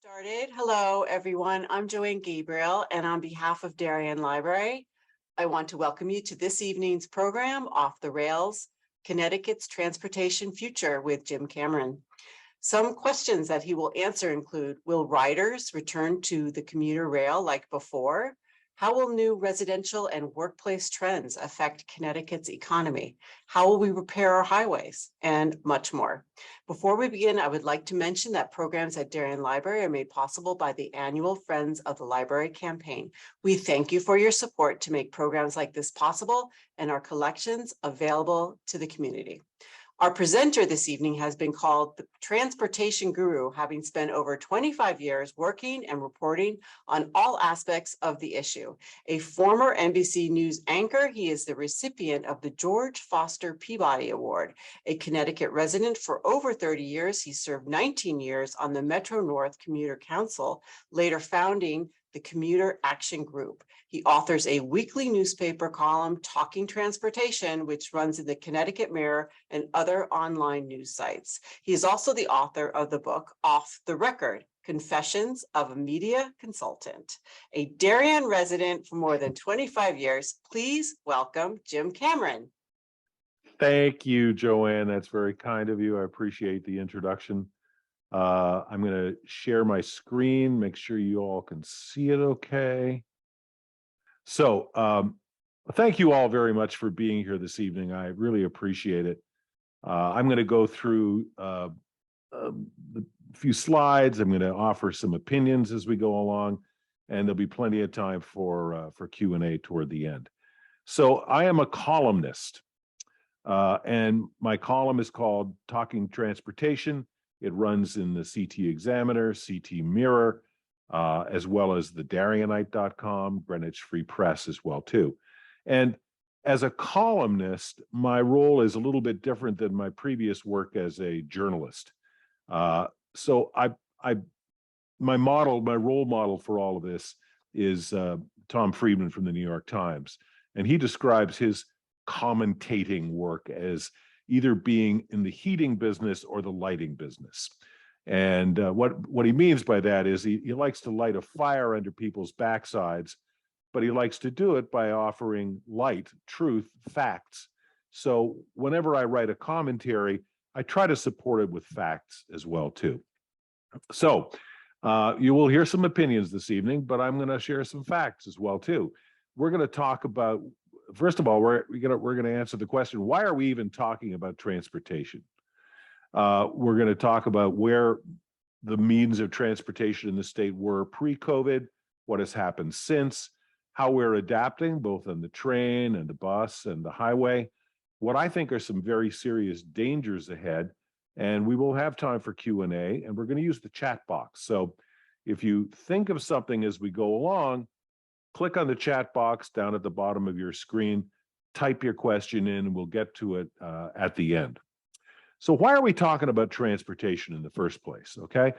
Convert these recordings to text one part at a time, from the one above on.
Started. Hello, everyone. I'm Joanne Gabriel, and on behalf of Darien Library, I want to welcome you to this evening's program, Off the Rails, Connecticut's Transportation Future with Jim Cameron. Some questions that he will answer include, will riders return to the commuter rail like before? How will new residential and workplace trends affect Connecticut's economy? How will we repair our highways? And much more. Before we begin, I would like to mention that programs at Darien Library are made possible by the annual Friends of the Library campaign. We thank you for your support to make programs like this possible and our collections available to the community. Our presenter this evening has been called the transportation guru, having spent over 25 years working and reporting on all aspects of the issue. A former NBC News anchor, he is the recipient of the George Foster Peabody Award. A Connecticut resident for over 30 years, he served 19 years on the Metro-North Commuter Council, later founding the Commuter Action Group. He authors a weekly newspaper column, Talking Transportation, which runs in the Connecticut Mirror and other online news sites. He is also the author of the book, Off the Record, Confessions of a Media Consultant. A Darien resident for more than 25 years, please welcome Jim Cameron. Thank you, Joanne. That's very kind of you. I appreciate the introduction. I'm going to share my screen, make sure you all can see it okay. So thank you all very much for being here this evening. I really appreciate it. I'm going to go through a few slides. I'm going to offer some opinions as we go along, and there'll be plenty of time for Q&A toward the end. So I am a columnist, and my column is called Talking Transportation. It runs in the CT Examiner, CT Mirror, as well as the Darienite.com, Greenwich Free Press as well, too. And as a columnist, my role is a little bit different than my previous work as a journalist. So my role model for all of this is Tom Friedman from the New York Times. And he describes his commentating work as either being in the heating business or the lighting business. And what he means by that is he likes to light a fire under people's backsides, but he likes to do it by offering light, truth, facts. So whenever I write a commentary, I try to support it with facts as well, too. So you will hear some opinions this evening, but I'm going to share some facts as well, too. We're going to talk about, first of all, we're going to answer the question, why are we even talking about transportation? We're going to talk about where the means of transportation in the state were pre-COVID, what has happened since, how we're adapting both on the train and the bus and the highway, what I think are some very serious dangers ahead, and we will have time for Q&A, and we're going to use the chat box. So if you think of something as we go along, click on the chat box down at the bottom of your screen, type your question in, and we'll get to it at the end. So why are we talking about transportation in the first place, okay?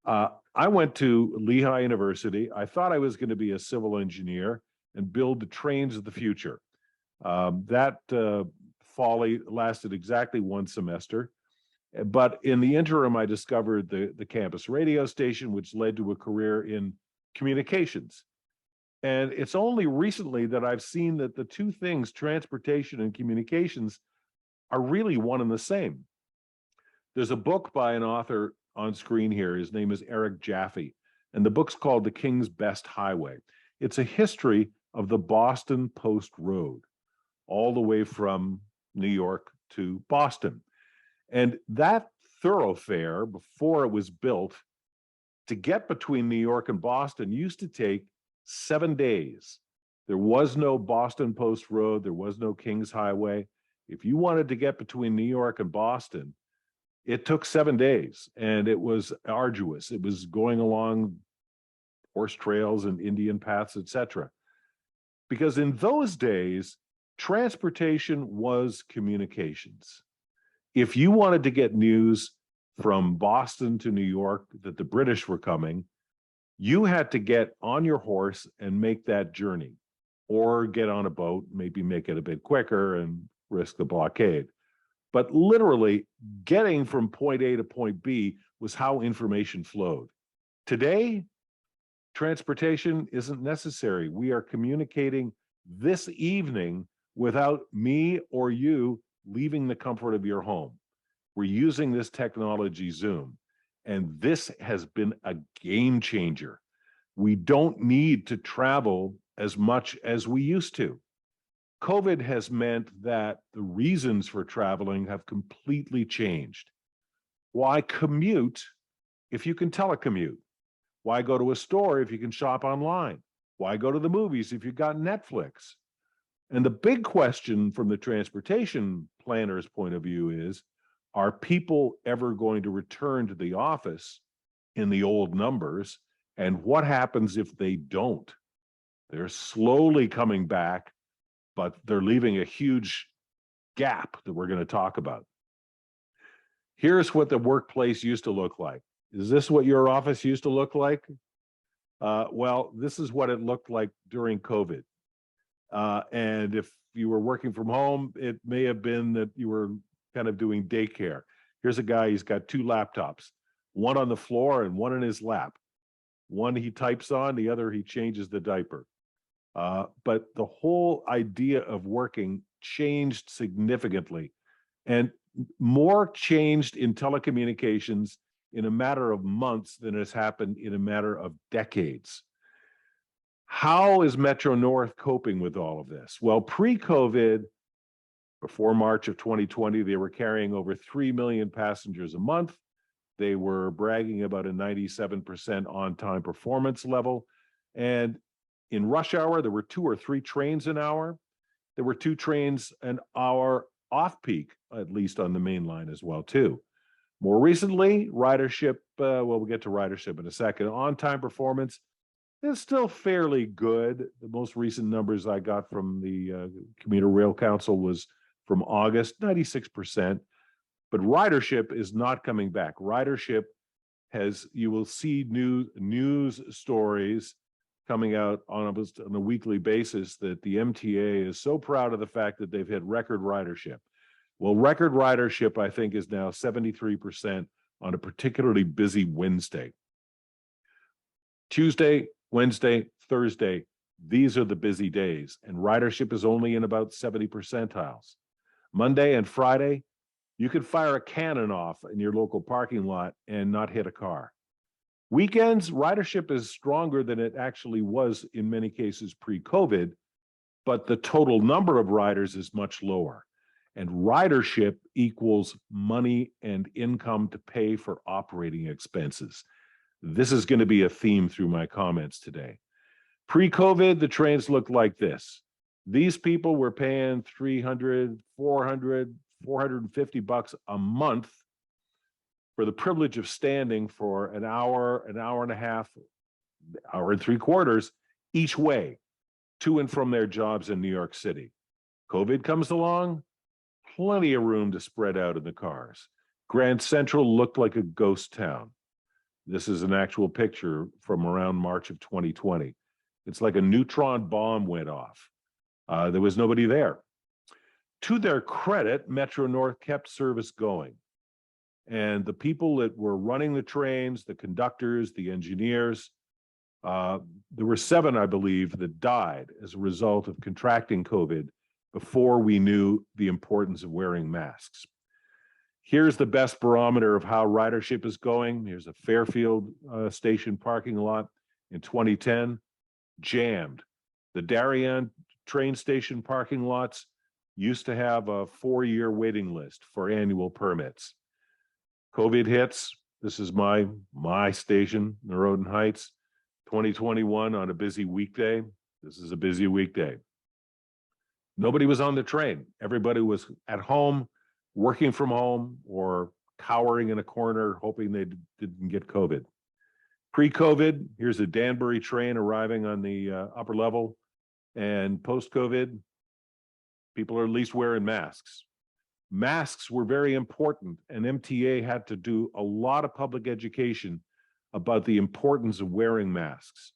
I went to Lehigh University. I thought I was going to be a civil engineer and build the trains of the future. That folly lasted exactly one semester. But in the interim, I discovered the campus radio station, which led to a career in communications. And it's only recently that I've seen that the two things, transportation and communications, are really one and the same. There's a book by an author on screen here. His name is Eric Jaffe, and the book's called The King's Best Highway. It's a history of the Boston Post Road, all the way from New York to Boston. And that thoroughfare, before it was built, to get between New York and Boston used to take 7 days. There was no Boston Post Road. There was no King's Highway. If you wanted to get between New York and Boston, it took 7 days, and it was arduous. It was going along horse trails and Indian paths, etc. Because in those days, transportation was communications. If you wanted to get news from Boston to New York that the British were coming, you had to get on your horse and make that journey, or get on a boat, maybe make it a bit quicker and risk the blockade. But literally, getting from point A to point B was how information flowed. Today, transportation isn't necessary. We are communicating this evening without me or you leaving the comfort of your home. We're using this technology, Zoom, and this has been a game changer. We don't need to travel as much as we used to. COVID has meant that the reasons for traveling have completely changed. Why commute if you can telecommute? Why go to a store if you can shop online? Why go to the movies if you've got Netflix? And the big question from the transportation planner's point of view is, are people ever going to return to the office in the old numbers? And what happens if they don't? They're slowly coming back, but they're leaving a huge gap that we're going to talk about. Here's what the workplace used to look like. Is this what your office used to look like? Well, this is what it looked like during COVID. And if you were working from home, it may have been that you were kind of doing daycare. Here's a guy, he's got two laptops, one on the floor and one in his lap. One he types on, the other he changes the diaper. But the whole idea of working changed significantly, and more changed in telecommunications in a matter of months than has happened in a matter of decades. How is Metro-North coping with all of this? Well, pre-COVID, before March of 2020, they were carrying over 3 million passengers a month. They were bragging about a 97% on-time performance level. And in rush hour, there were 2 or 3 trains an hour. There were 2 trains an hour off-peak, at least on the main line as well, too. More recently, ridership, well, we'll get to ridership in a second. On-time performance is still fairly good. The most recent numbers I got from the Commuter Rail Council was from August, 96%. But ridership is not coming back. Ridership has, you will see news stories coming out on a weekly basis that the MTA is so proud of the fact that they've hit record ridership. Well, record ridership, I think, is now 73% on a particularly busy Wednesday. Tuesday, Wednesday, Thursday, these are the busy days, and ridership is only in about 70 percentiles. Monday and Friday, you could fire a cannon off in your local parking lot and not hit a car. Weekends, ridership is stronger than it actually was in many cases pre-COVID, but the total number of riders is much lower. And ridership equals money and income to pay for operating expenses. This is going to be a theme through my comments today. Pre-COVID, the trains looked like this. These people were paying $300, $400, $450 a month for the privilege of standing for an hour and a half, hour and 3/4 each way to and from their jobs in New York City. COVID comes along, plenty of room to spread out in the cars. Grand Central looked like a ghost town. This is an actual picture from around March of 2020. It's like a neutron bomb went off. There was nobody there. To their credit, Metro-North kept service going. And the people that were running the trains, the conductors, the engineers, there were 7, I believe, that died as a result of contracting COVID before we knew the importance of wearing masks. Here's the best barometer of how ridership is going. Here's a Fairfield station parking lot in 2010, jammed. The Darien train station parking lots used to have a 4-year waiting list for annual permits. COVID hits. This is my station, Neuroden Heights, 2021 on a busy weekday. This is a busy weekday. Nobody was on the train. Everybody was at home, working from home, or cowering in a corner, hoping they didn't get COVID. Pre-COVID, here's a Danbury train arriving on the upper level. And post-COVID, people are at least wearing masks. Masks were very important, and MTA had to do a lot of public education about the importance of wearing masks.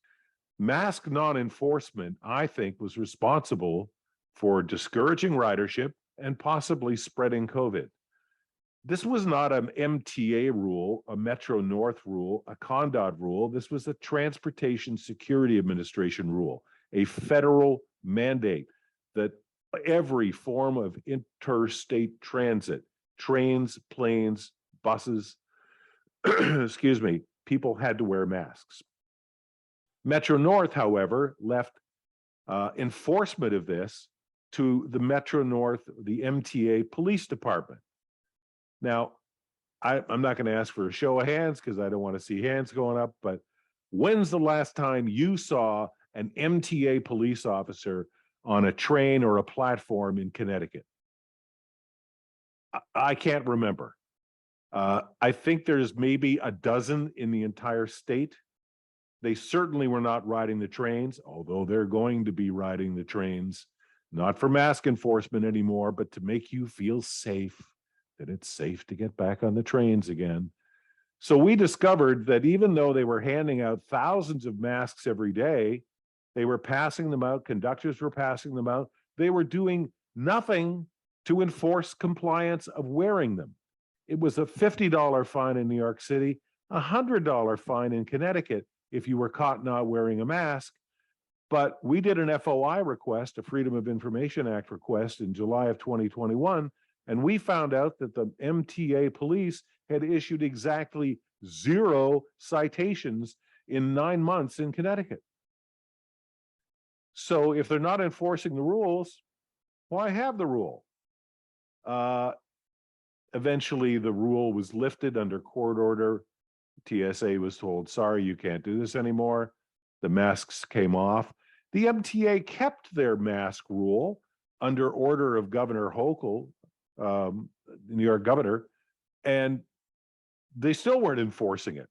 Mask non-enforcement, I think, was responsible for discouraging ridership and possibly spreading COVID. This was not an MTA rule, a Metro-North rule, a CONDOT rule. This was a Transportation Security Administration rule, a federal mandate that every form of interstate transit, trains, planes, buses, excuse me, people had to wear masks. Metro-North, however, left enforcement of this to the Metro-North, the MTA Police Department. Now, I'm not going to ask for a show of hands because I don't want to see hands going up, but when's the last time you saw an MTA police officer on a train or a platform in Connecticut? I can't remember. I think there's maybe a dozen in the entire state. They certainly were not riding the trains, although they're going to be riding the trains, not for mask enforcement anymore, but to make you feel safe, that it's safe to get back on the trains again. So we discovered that even though they were handing out thousands of masks every day, they were passing them out, conductors were passing them out, they were doing nothing to enforce compliance of wearing them. It was a $50 fine in New York City, a $100 fine in Connecticut if you were caught not wearing a mask. But we did an FOI request, a Freedom of Information Act request in July of 2021, and we found out that the MTA police had issued exactly 0 citations in 9 months in Connecticut. So if they're not enforcing the rules, why have the rule? Eventually, the rule was lifted under court order. TSA was told, sorry, you can't do this anymore. The masks came off. The MTA kept their mask rule under order of Governor Hochul, New York governor, and they still weren't enforcing it.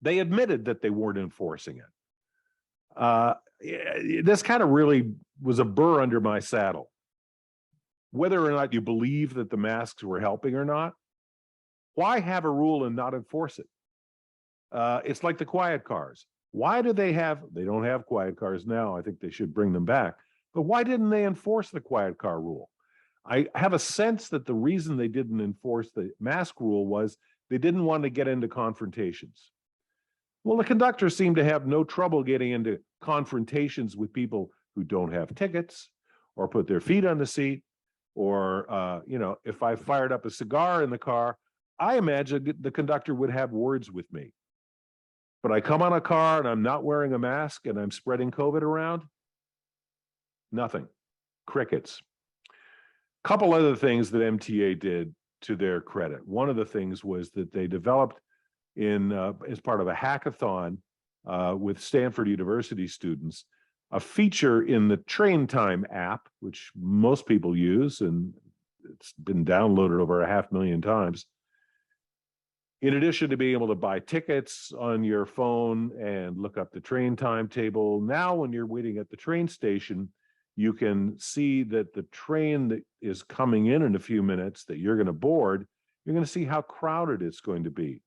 They admitted that they weren't enforcing it. This kind of really was a burr under my saddle. Whether or not you believe that the masks were helping or not, why have a rule and not enforce it? It's like the quiet cars. Why do they don't have quiet cars now. I think they should bring them back. But why didn't they enforce the quiet car rule? I have a sense that the reason they didn't enforce the mask rule was they didn't want to get into confrontations. Well, the conductors seem to have no trouble getting into confrontations with people who don't have tickets or put their feet on the seat, or, if I fired up a cigar in the car, I imagine the conductor would have words with me. But I come on a car and I'm not wearing a mask and I'm spreading COVID around, nothing, crickets. Couple other things that MTA did to their credit. One of the things was that they developed as part of a hackathon with Stanford University students, a feature in the Train Time app, which most people use, and it's been downloaded over 500,000 times. In addition to being able to buy tickets on your phone and look up the train timetable, now when you're waiting at the train station, you can see that the train that is coming in a few minutes that you're going to board, you're going to see how crowded it's going to be,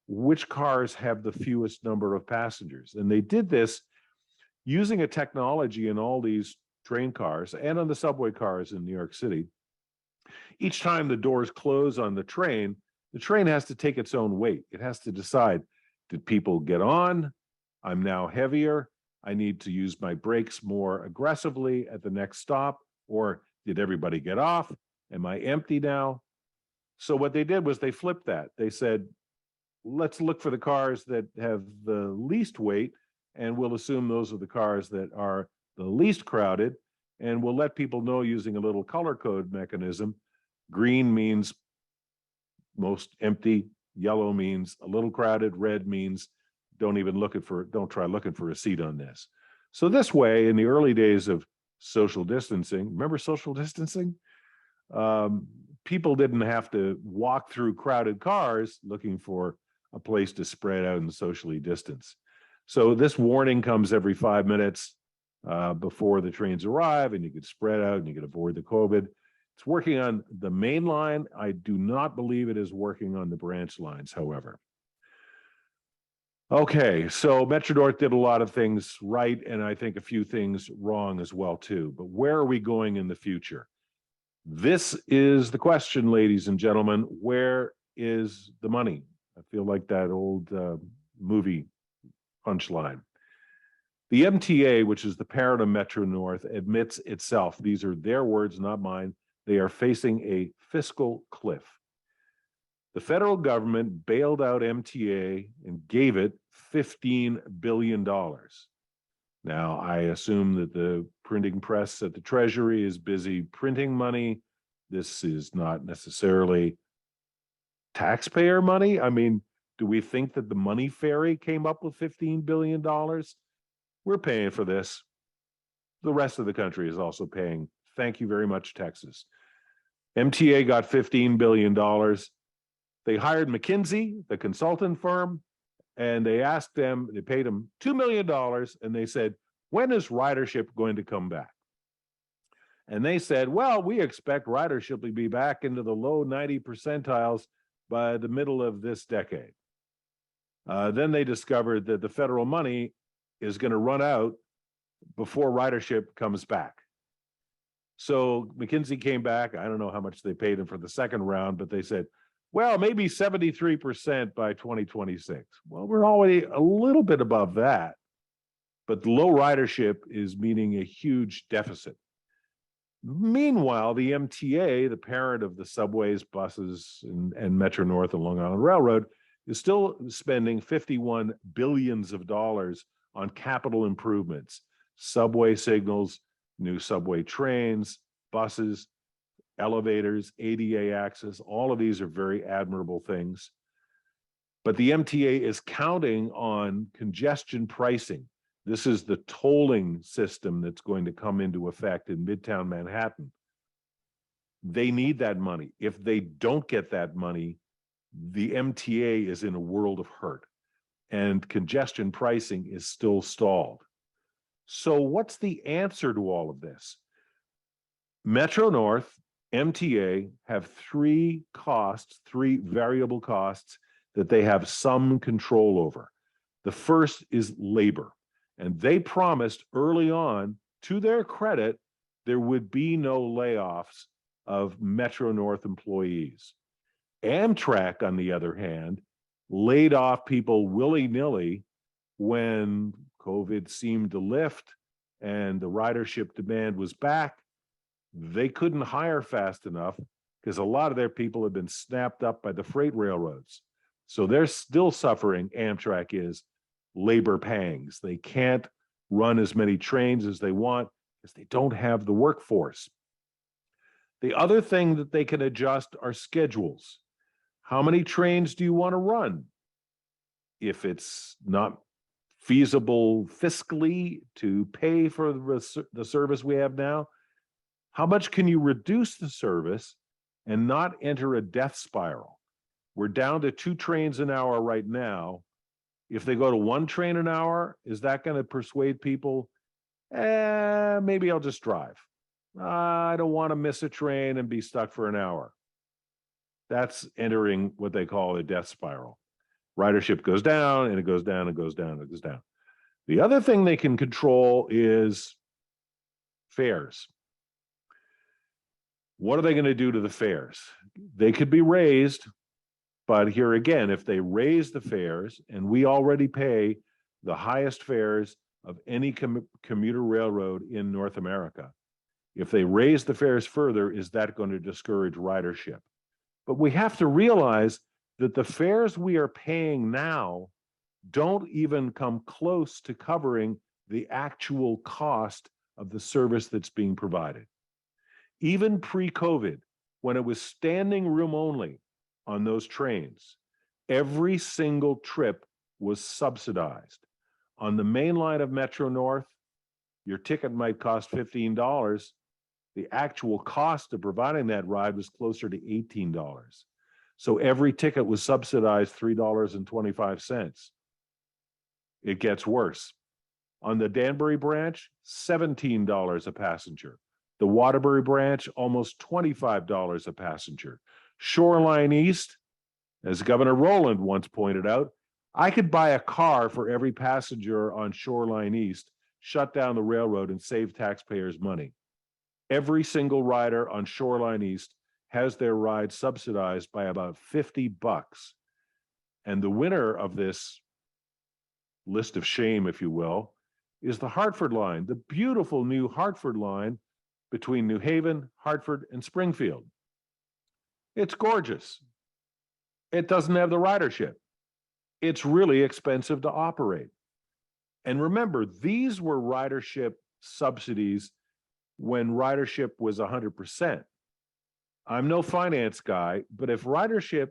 which cars have the fewest number of passengers. And they did this using a technology in all these train cars and on the subway cars in New York City. Each time the doors close on the train has to take its own weight. It has to decide, did people get on? I'm now heavier. I need to use my brakes more aggressively at the next stop. Or did everybody get off? Am I empty now? So what they did was they flipped that. They said, let's look for the cars that have the least weight, and we'll assume those are the cars that are the least crowded, and we'll let people know using a little color code mechanism. Green means most empty, yellow means a little crowded, red means don't try looking for a seat on this. So this way, in the early days of social distancing, remember social distancing? People didn't have to walk through crowded cars looking for a place to spread out and socially distance. So this warning comes every 5 minutes before the trains arrive, and you can spread out and you can avoid the COVID. It's working on the main line. I do not believe it is working on the branch lines, however. Okay, so Metro-North did a lot of things right, and I think a few things wrong as well, too. But where are we going in the future? This is the question, ladies and gentlemen. Where is the money? I feel like that old movie punchline. The MTA, which is the parent of Metro-North, admits itself, these are their words, not mine, they are facing a fiscal cliff. The federal government bailed out MTA and gave it $15 billion. Now, I assume that the printing press at the Treasury is busy printing money. This is not necessarily taxpayer money. I mean, do we think that the money fairy came up with $15 billion? We're paying for this. The rest of the country is also paying. Thank you very much, Texas. MTA got $15 billion. They hired McKinsey, the consultant firm, and they asked them, they paid them $2 million, and they said, when is ridership going to come back? And they said, well, we expect ridership to be back into the low 90 percentiles by the middle of this decade. Then they discovered that the federal money is going to run out before ridership comes back. So McKinsey came back. I don't know how much they paid him for the second round, but they said, well, maybe 73% by 2026. Well, we're already a little bit above that, but low ridership is meaning a huge deficit. Meanwhile, the MTA, the parent of the subways, buses, and Metro-North and Long Island Railroad, is still spending $51 billion on capital improvements, subway signals, new subway trains, buses, elevators, ADA access. All of these are very admirable things. But the MTA is counting on congestion pricing. This is the tolling system that's going to come into effect in Midtown Manhattan. They need that money. If they don't get that money, the MTA is in a world of hurt, and congestion pricing is still stalled. So what's the answer to all of this? Metro-North, MTA have three variable costs that they have some control over. The first is labor. And they promised early on, to their credit, there would be no layoffs of Metro-North employees. Amtrak, on the other hand, laid off people willy-nilly when COVID seemed to lift and the ridership demand was back. They couldn't hire fast enough because a lot of their people have been snapped up by the freight railroads. So they're still suffering, Amtrak is, labor pangs. They can't run as many trains as they want because they don't have the workforce. The other thing that they can adjust are schedules. How many trains do you want to run? If it's not feasible fiscally to pay for the service we have now, how much can you reduce the service and not enter a death spiral? We're down to 2 trains an hour right now. If they go to 1 train an hour, is that going to persuade people? Maybe I'll just drive. I don't want to miss a train and be stuck for an hour. That's entering what they call a death spiral. Ridership goes down and it goes down and goes down and it goes down. The other thing they can control is fares. What are they going to do to the fares? They could be raised, but here again, if they raise the fares, and we already pay the highest fares of any commuter railroad in North America, if they raise the fares further, is that going to discourage ridership? But we have to realize that the fares we are paying now don't even come close to covering the actual cost of the service that's being provided. Even pre-COVID, when it was standing room only on those trains, every single trip was subsidized. On the main line of Metro-North, your ticket might cost $15. The actual cost of providing that ride was closer to $18. So every ticket was subsidized $3.25. It gets worse. On the Danbury branch, $17 a passenger. The Waterbury branch, almost $25 a passenger. Shoreline East, as Governor Rowland once pointed out, I could buy a car for every passenger on Shoreline East, shut down the railroad, and save taxpayers money. Every single rider on Shoreline East has their ride subsidized by about $50. And the winner of this list of shame, if you will, is the Hartford line, the beautiful new Hartford line between New Haven, Hartford, and Springfield. It's gorgeous. It doesn't have the ridership. It's really expensive to operate. And remember, these were ridership subsidies when ridership was 100%. I'm no finance guy, but if ridership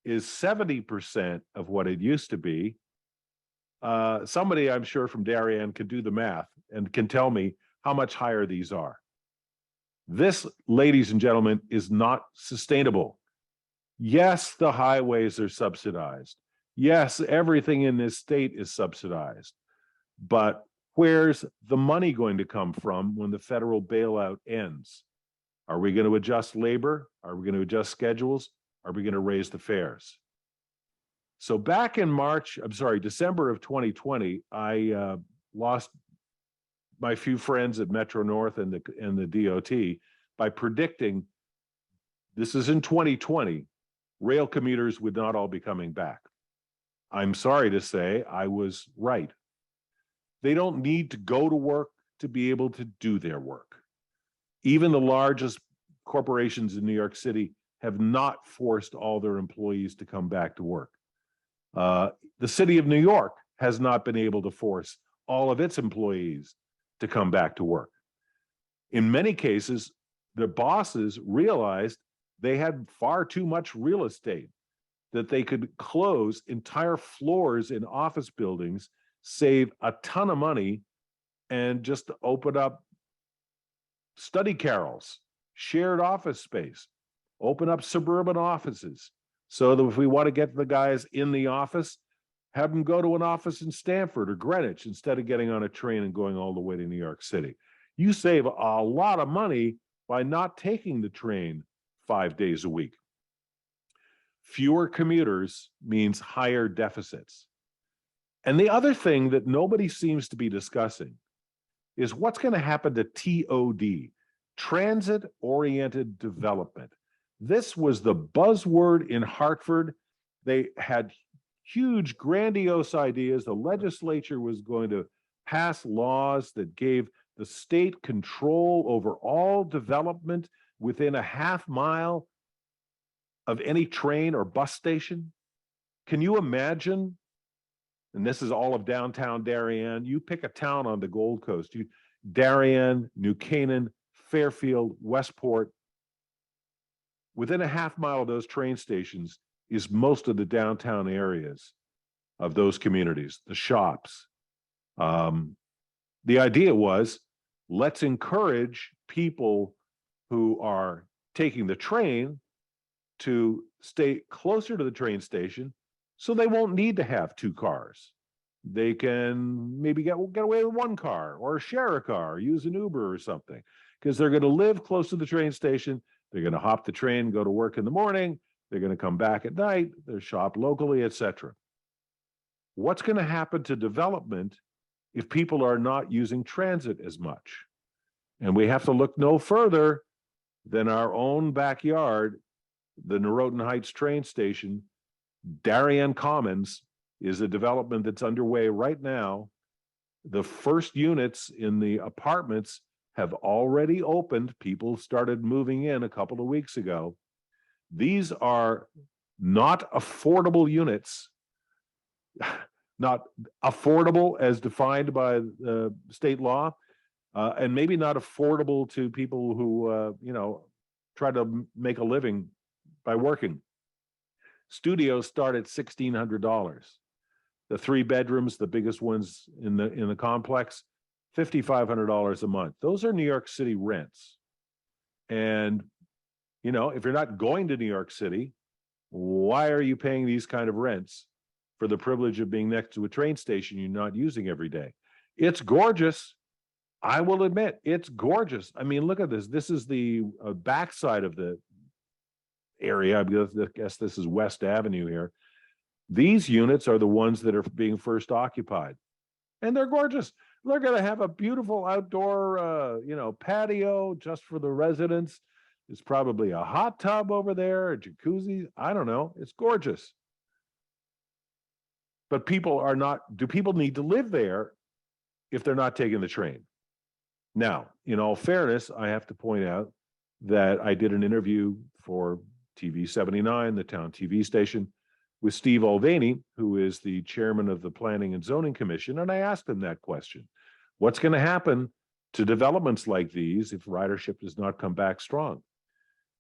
is 70% of what it used to be, somebody I'm sure from Darien can do the math and can tell me how much higher these are. This, ladies and gentlemen, is not sustainable. Yes, the highways are subsidized. Yes, everything in this state is subsidized. But where's the money going to come from when the federal bailout ends? Are we going to adjust labor? Are we going to adjust schedules? Are we going to raise the fares? So back in December of 2020, I lost my few friends at Metro-North and the DOT by predicting, this is in 2020, rail commuters would not all be coming back. I'm sorry to say I was right. They don't need to go to work to be able to do their work. Even the largest corporations in New York City have not forced all their employees to come back to work. The city of New York has not been able to force all of its employees to come back to work. In many cases, the bosses realized they had far too much real estate, that they could close entire floors in office buildings, save a ton of money, and just open up study carrels, shared office space, open up suburban offices, so that if we want to get the guys in the office, have them go to an office in Stamford or Greenwich instead of getting on a train and going all the way to New York City. You save a lot of money by not taking the train 5 days a week. Fewer commuters means higher deficits. And the other thing that nobody seems to be discussing is what's going to happen to TOD, transit-oriented development. This was the buzzword in Hartford. They had huge, grandiose ideas. The legislature was going to pass laws that gave the state control over all development within a half mile of any train or bus station. Can you imagine? And this is all of downtown Darien. You pick a town on the Gold Coast, Darien, New Canaan, Fairfield, Westport. Within a half mile of those train stations is most of the downtown areas of those communities, the shops. The idea was, let's encourage people who are taking the train to stay closer to the train station so they won't need to have two cars. They can maybe get away with one car or share a car, or use an Uber or something, because they're going to live close to the train station. They're going to hop the train, go to work in the morning. They're going to come back at night. They'll shop locally, etc. What's going to happen to development if people are not using transit as much? And we have to look no further than our own backyard, the Norotan Heights train station. Darien Commons is a development that's underway right now. The first units in the apartments have already opened. People started moving in a couple of weeks ago. These are not affordable units, not affordable as defined by state law, and maybe not affordable to people who, try to make a living by working. Studios start at $1,600. The 3 bedrooms, the biggest ones in the complex, $5,500 a month. Those are New York City rents. And, if you're not going to New York City, why are you paying these kind of rents for the privilege of being next to a train station you're not using every day? It's gorgeous. I will admit, it's gorgeous. I mean, look at this. This is the backside of the area. I guess this is West Avenue here. These units are the ones that are being first occupied. And they're gorgeous. They're going to have a beautiful outdoor, patio just for the residents. It's probably a hot tub over there, a jacuzzi. I don't know. It's gorgeous. But do people need to live there if they're not taking the train? Now, in all fairness, I have to point out that I did an interview for TV 79, the town TV station, with Steve Mulvaney, who is the chairman of the Planning and Zoning Commission, and I asked him that question. What's going to happen to developments like these if ridership does not come back strong?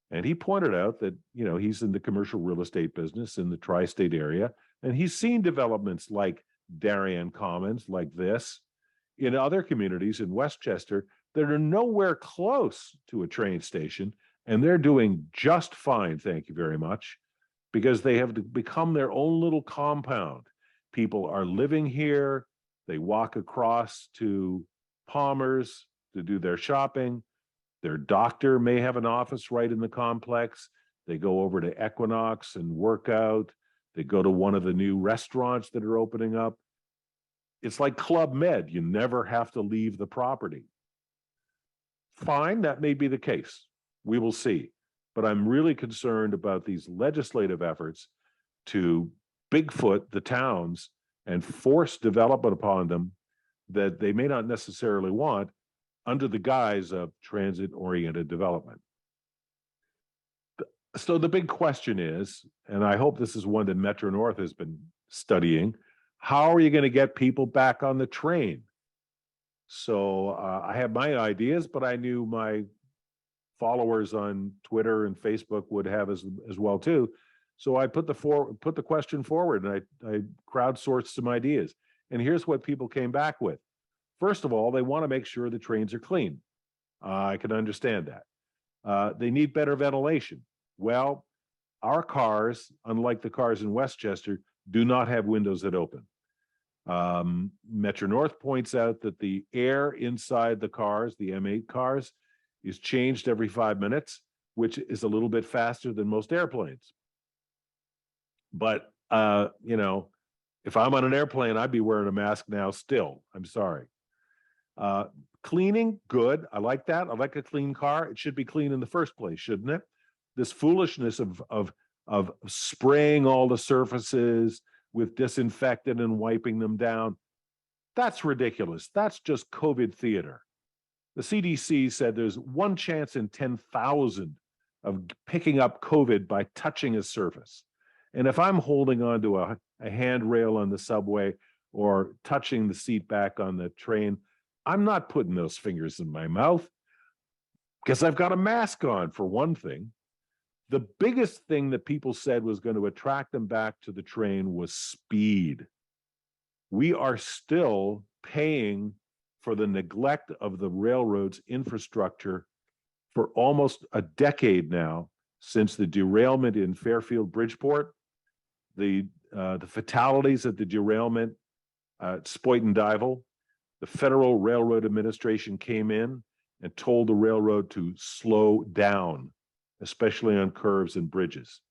And he pointed out that, he's in the commercial real estate business in the tri-state area, and he's seen developments like Darien Commons, like this, in other communities in Westchester that are nowhere close to a train station, and they're doing just fine, thank you very much, because they have become their own little compound. People are living here, they walk across to Palmer's to do their shopping. Their doctor may have an office right in the complex. They go over to Equinox and work out. They go to one of the new restaurants that are opening up. It's like Club Med. You never have to leave the property. Fine, that may be the case. We will see. But I'm really concerned about these legislative efforts to Bigfoot the towns and force development upon them that they may not necessarily want under the guise of transit-oriented development. So the big question is, and I hope this is one that Metro-North has been studying, how are you going to get people back on the train? So I have my ideas, but I knew my followers on Twitter and Facebook would have as well too. So I put the question forward, and I crowdsourced some ideas. And here's what people came back with. First of all, they want to make sure the trains are clean. I can understand that. They need better ventilation. Well, our cars, unlike the cars in Westchester, do not have windows that open. Metro-North points out that the air inside the cars, the M8 cars, is changed every 5 minutes, which is a little bit faster than most airplanes. But, if I'm on an airplane, I'd be wearing a mask now still. I'm sorry. Cleaning, good. I like that. I like a clean car. It should be clean in the first place, shouldn't it? This foolishness of spraying all the surfaces with disinfectant and wiping them down, that's ridiculous. That's just COVID theater. The CDC said there's 1 chance in 10,000 of picking up COVID by touching a surface. And if I'm holding onto a handrail on the subway or touching the seat back on the train, I'm not putting those fingers in my mouth because I've got a mask on, for one thing. The biggest thing that people said was going to attract them back to the train was speed. We are still paying for the neglect of the railroad's infrastructure for almost a decade now, since the derailment in Fairfield Bridgeport, the fatalities at the derailment at Spoiten-Dival. The Federal Railroad Administration came in and told the railroad to slow down, especially on curves and bridges.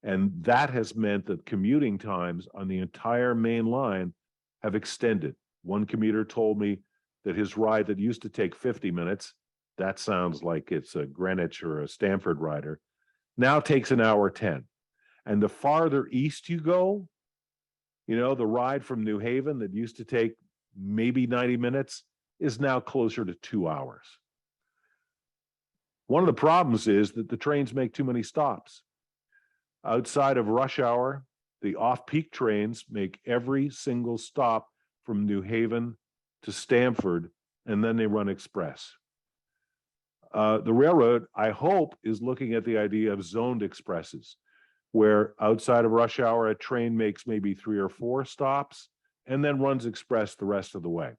And that has meant that commuting times on the entire main line have extended. One commuter told me that his ride that used to take 50 minutes, that sounds like it's a Greenwich or a Stamford rider, now takes an hour 10. And the farther east you go, the ride from New Haven that used to take maybe 90 minutes is now closer to 2 hours. One of the problems is that the trains make too many stops. Outside of rush hour, the off-peak trains make every single stop from New Haven to Stamford, and then they run express. The railroad, I hope, is looking at the idea of zoned expresses, where outside of rush hour, a train makes maybe 3 or 4 stops and then runs express the rest of the way.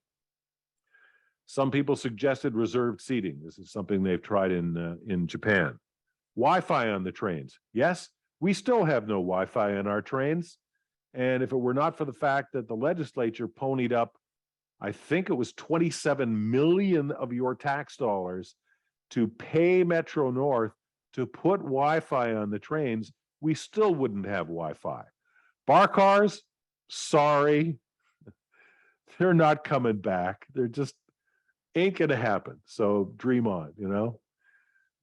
Some people suggested reserved seating. This is something they've tried in Japan. Wi-Fi on the trains. Yes, we still have no Wi-Fi on our trains. And if it were not for the fact that the legislature ponied up, I think it was 27 million of your tax dollars to pay Metro-North to put Wi-Fi on the trains, we still wouldn't have Wi-Fi. Bar cars, sorry. They're not coming back. They're just ain't going to happen. So dream on, you know.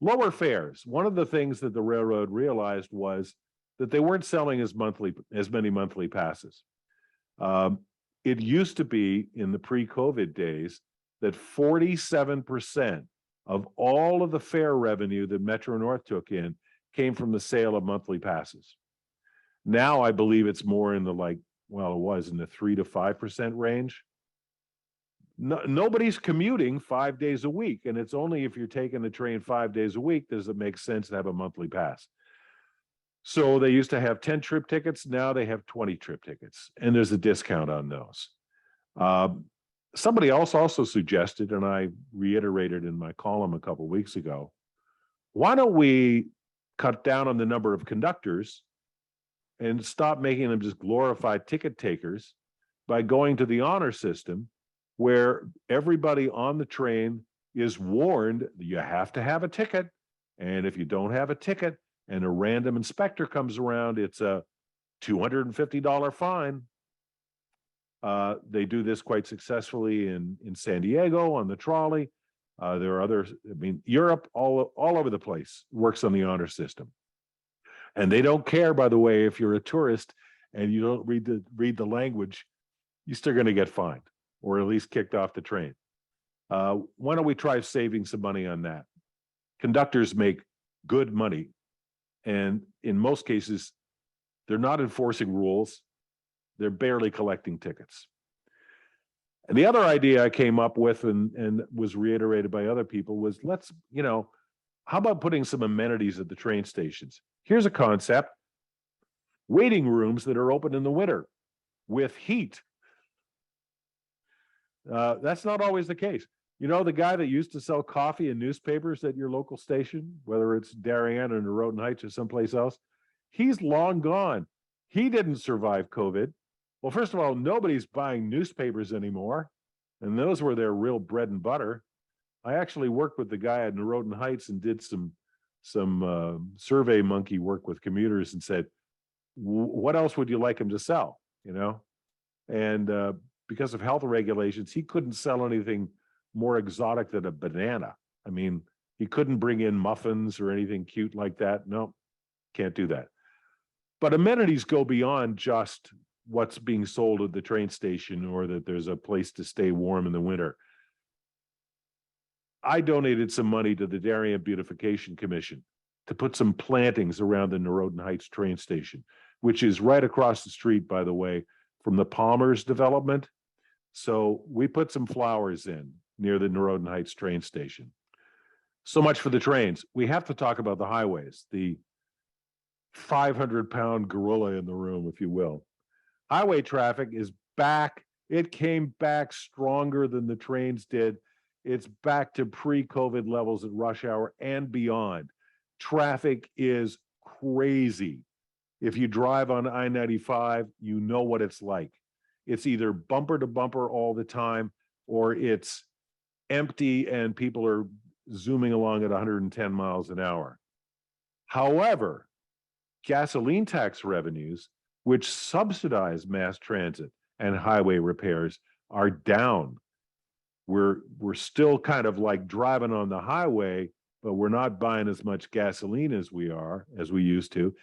Lower fares. One of the things that the railroad realized was that they weren't selling as many monthly passes. It used to be in the pre-COVID days that 47% of all of the fare revenue that Metro-North took in came from the sale of monthly passes. Now I believe it's more in the it was in the 3 to 5% range. No, nobody's commuting 5 days a week, and it's only if you're taking the train 5 days a week does it make sense to have a monthly pass. So they used to have 10 trip tickets. Now they have 20 trip tickets, and there's a discount on those. Somebody else also suggested, and I reiterated in my column a couple of weeks ago, why don't we cut down on the number of conductors and stop making them just glorified ticket takers by going to the honor system, where everybody on the train is warned that you have to have a ticket. And if you don't have a ticket and a random inspector comes around, it's a $250 fine. They do this quite successfully in San Diego on the trolley. There are others, Europe, all over the place works on the honor system. And they don't care, by the way, if you're a tourist and you don't read the language, you're still going to get fined, or at least kicked off the train. Why don't we try saving some money on that? Conductors make good money, and in most cases, they're not enforcing rules. They're barely collecting tickets. And the other idea I came up with and was reiterated by other people was, let's, how about putting some amenities at the train stations? Here's a concept: waiting rooms that are open in the winter with heat. That's not always the case. The guy that used to sell coffee and newspapers at your local station, whether it's Darien or Norotan Heights or someplace else, he's long gone. He didn't survive COVID. Well, first of all, nobody's buying newspapers anymore, and those were their real bread and butter. I actually worked with the guy at Norotan Heights and did some survey monkey work with commuters and said, what else would you like him to sell? And because of health regulations, he couldn't sell anything more exotic than a banana. He couldn't bring in muffins or anything cute like that. No, can't do that. But amenities go beyond just what's being sold at the train station or that there's a place to stay warm in the winter. I donated some money to the Darien Beautification Commission to put some plantings around the Norotan Heights train station, which is right across the street, by the way, from the Palmer's development. So we put some flowers in near the Norotan Heights train station. So much for the trains. We have to talk about the highways, the 500-pound gorilla in the room, if you will. Highway traffic is back. It came back stronger than the trains did. It's back to pre-COVID levels at rush hour and beyond. Traffic is crazy. If you drive on I-95, you know what it's like. It's either bumper to bumper all the time, or it's empty and people are zooming along at 110 miles an hour. However, gasoline tax revenues, which subsidize mass transit and highway repairs, are down. We're still kind of like driving on the highway, but we're not buying as much gasoline as we used to.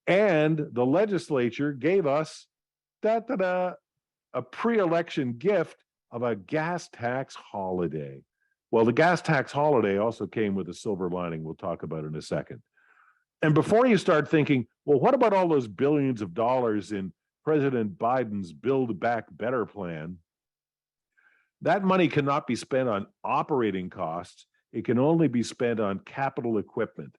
And the legislature gave us a pre-election gift of a gas tax holiday. Well, the gas tax holiday also came with a silver lining we'll talk about in a second. And before you start thinking, well, what about all those billions of dollars in President Biden's Build Back Better plan? That money cannot be spent on operating costs. It can only be spent on capital equipment,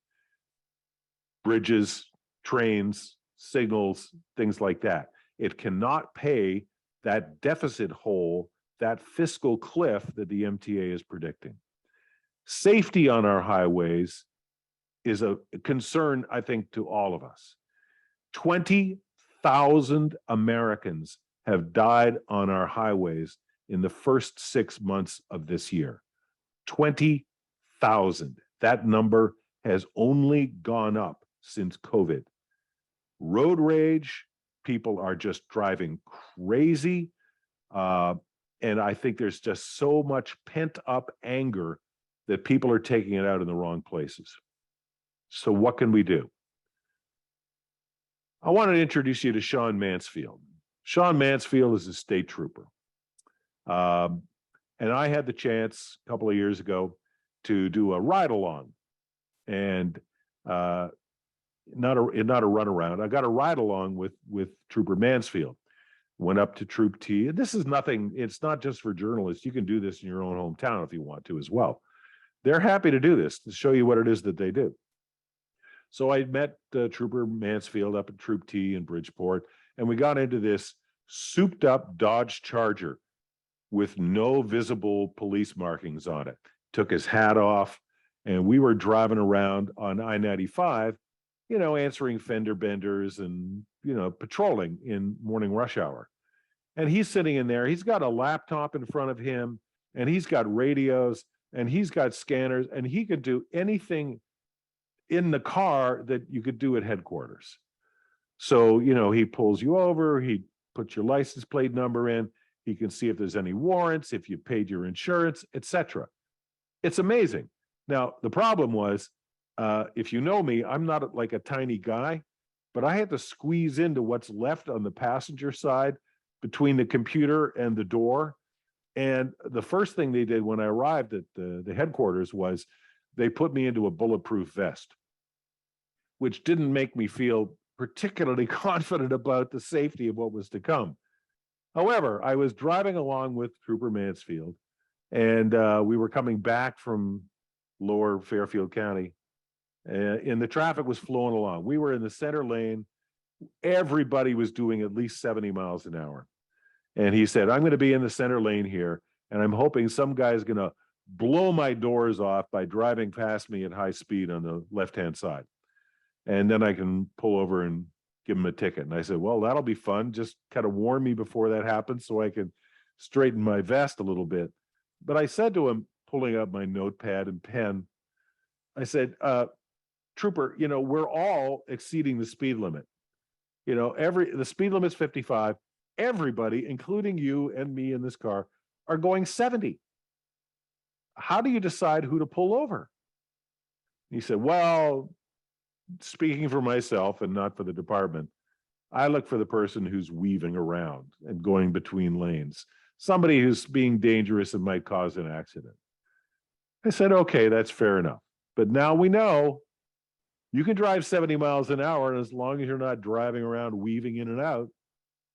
bridges, trains, signals, things like that. It cannot pay that deficit hole, that fiscal cliff that the MTA is predicting. Safety on our highways is a concern, I think, to all of us. 20,000 Americans have died on our highways in the first 6 months of this year. 20,000. That number has only gone up since COVID. Road rage, people are just driving crazy. And I think there's just so much pent up anger that people are taking it out in the wrong places. So what can we do? I want to introduce you to Sean Mansfield. Sean Mansfield is a state trooper. And I had the chance a couple of years ago to do a ride along, and not a run around. I got a ride along with Trooper Mansfield. Went up to Troop T, and this is nothing. It's not just for journalists. You can do this in your own hometown if you want to as well. They're happy to do this to show you what it is that they do. So I met Trooper Mansfield up at Troop T in Bridgeport, and we got into this souped up Dodge Charger with no visible police markings on it. Took his hat off, and we were driving around on I-95, answering fender benders and, patrolling in morning rush hour. And he's sitting in there. He's got a laptop in front of him, and he's got radios, and he's got scanners, and he could do anything in the car that you could do at headquarters. So, he pulls you over, he puts your license plate number in, he can see if there's any warrants, if you paid your insurance, etc. It's amazing. Now, the problem was, if you know me, I'm not like a tiny guy, but I had to squeeze into what's left on the passenger side between the computer and the door. And the first thing they did when I arrived at the headquarters was they put me into a bulletproof vest, which didn't make me feel particularly confident about the safety of what was to come. However, I was driving along with Trooper Mansfield, and we were coming back from lower Fairfield County, and the traffic was flowing along. We were in the center lane. Everybody was doing at least 70 miles an hour. And he said, I'm going to be in the center lane here, and I'm hoping some guy's going to blow my doors off by driving past me at high speed on the left-hand side. And then I can pull over and give him a ticket. And I said, well, that'll be fun. Just kind of warn me before that happens so I can straighten my vest a little bit. But I said to him, pulling up my notepad and pen, I said, Trooper, we're all exceeding the speed limit. The speed limit's 55. Everybody, including you and me in this car, are going 70. How do you decide who to pull over? He said, well, speaking for myself and not for the department, I look for the person who's weaving around and going between lanes, somebody who's being dangerous and might cause an accident. I said, okay, that's fair enough. But now we know you can drive 70 miles an hour, and as long as you're not driving around weaving in and out,